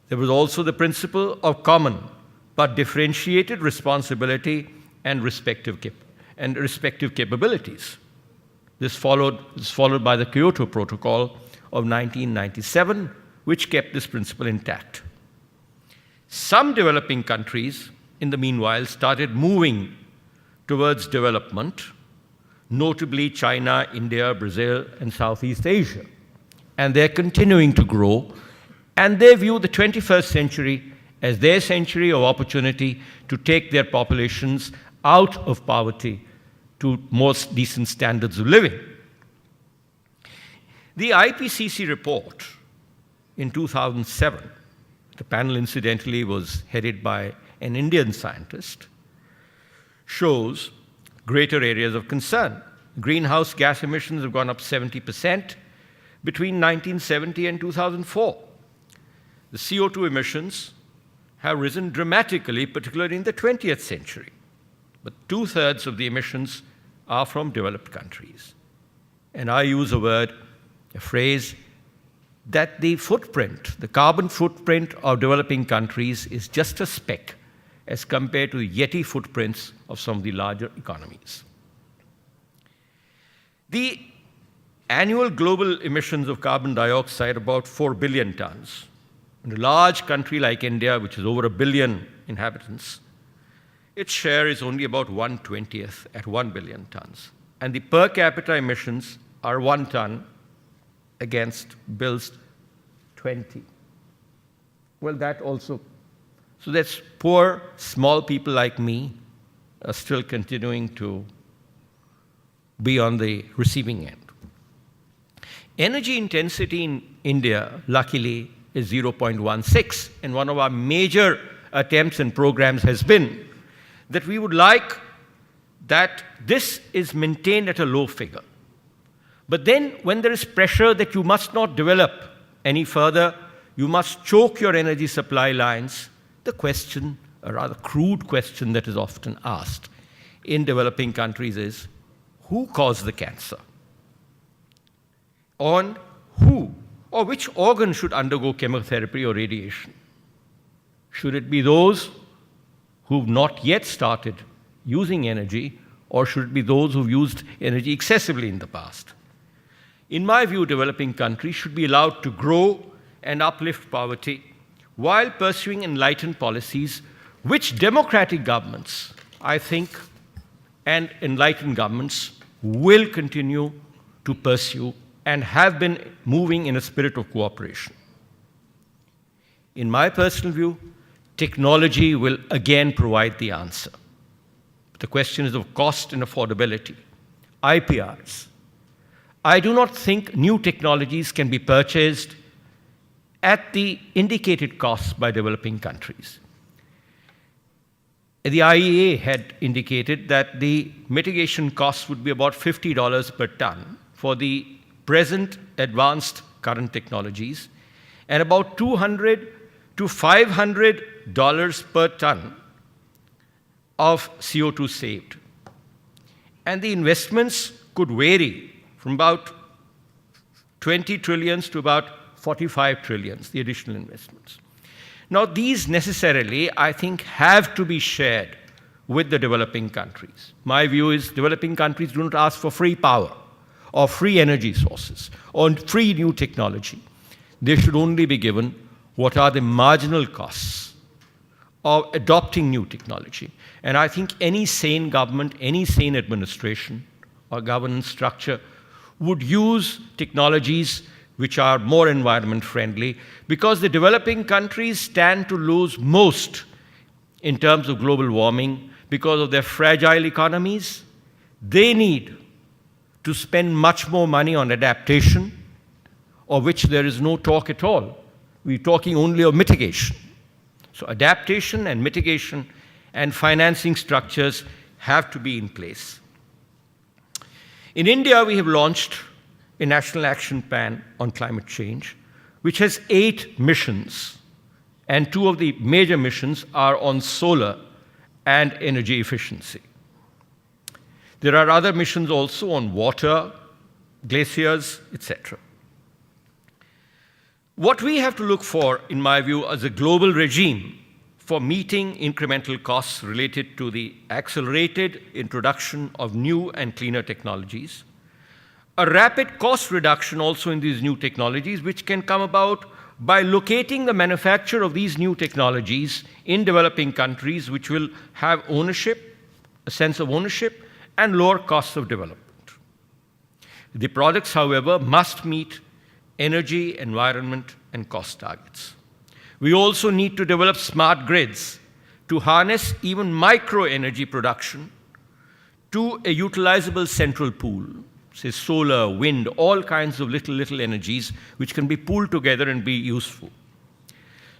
There was also the principle of common but differentiated responsibility and respective capabilities. This was followed by the Kyoto Protocol of 1997, which kept this principle intact. Some developing countries, in the meanwhile, started moving towards development, notably China, India, Brazil, and Southeast Asia. And they're continuing to grow, and they view the 21st century as their century of opportunity to take their populations out of poverty to more decent standards of living. The IPCC report in 2007, the panel incidentally was headed by an Indian scientist, shows greater areas of concern. Greenhouse gas emissions have gone up 70% between 1970 and 2004. The CO2 emissions have risen dramatically, particularly in the 20th century. But 2/3 of the emissions are from developed countries. And I use a phrase, that the carbon footprint of developing countries is just a speck as compared to the Yeti footprints of some of the larger economies. The annual global emissions of carbon dioxide are about 4 billion tons. In a large country like India, which is over 1 billion inhabitants, its share is only about 1/20th at 1 billion tons. And the per capita emissions are 1 ton against Bill's 20. Well, so that's poor, small people like me are still continuing to be on the receiving end. Energy intensity in India, luckily, is 0.16, and one of our major attempts and programs has been that we would like that this is maintained at a low figure. But then when there is pressure that you must not develop any further, you must choke your energy supply lines, the question, a rather crude question that is often asked in developing countries is, who caused the cancer? On who or which organ should undergo chemotherapy or radiation? Should it be those who've not yet started using energy, or should it be those who've used energy excessively in the past? In my view, developing countries should be allowed to grow and uplift poverty while pursuing enlightened policies which democratic governments, I think, and enlightened governments will continue to pursue and have been moving in a spirit of cooperation. In my personal view, technology will again provide the answer. The question is of cost and affordability. IPRs. I do not think new technologies can be purchased at the indicated costs by developing countries. The IEA had indicated that the mitigation costs would be about $50 per ton for the present advanced current technologies, and about $200 to $500 per ton of CO2 saved. And the investments could vary from about 20 trillions to about 45 trillions, the additional investments. Now, these necessarily, I think, have to be shared with the developing countries. My view is developing countries do not ask for free power or free energy sources or free new technology. They should only be given what are the marginal costs of adopting new technology. And I think any sane government, any sane administration or governance structure would use technologies which are more environment friendly, because the developing countries stand to lose most in terms of global warming because of their fragile economies. They need to spend much more money on adaptation, of which there is no talk at all. We're talking only of mitigation. So adaptation and mitigation and financing structures have to be in place. In India, we have launched a National Action Plan on Climate Change, which has 8 missions, and 2 of the major missions are on solar and energy efficiency. There are other missions also on water, glaciers, etc. What we have to look for, in my view, is a global regime for meeting incremental costs related to the accelerated introduction of new and cleaner technologies, a rapid cost reduction also in these new technologies, which can come about by locating the manufacture of these new technologies in developing countries, which will have ownership, a sense of ownership, and lower costs of development. The products, however, must meet energy, environment, and cost targets. We also need to develop smart grids to harness even micro-energy production to a utilizable central pool, say solar, wind, all kinds of little energies which can be pooled together and be useful.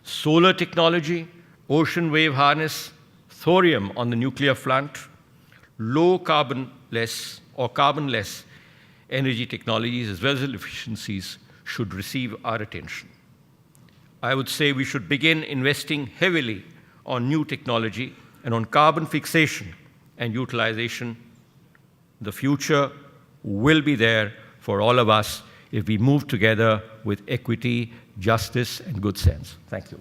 Solar technology, ocean wave harness, thorium on the nuclear front, low carbonless or carbonless energy technologies as well as efficiencies should receive our attention. I would say we should begin investing heavily on new technology and on carbon fixation and utilization. The future will be there for all of us if we move together with equity, justice, and good sense. Thank you.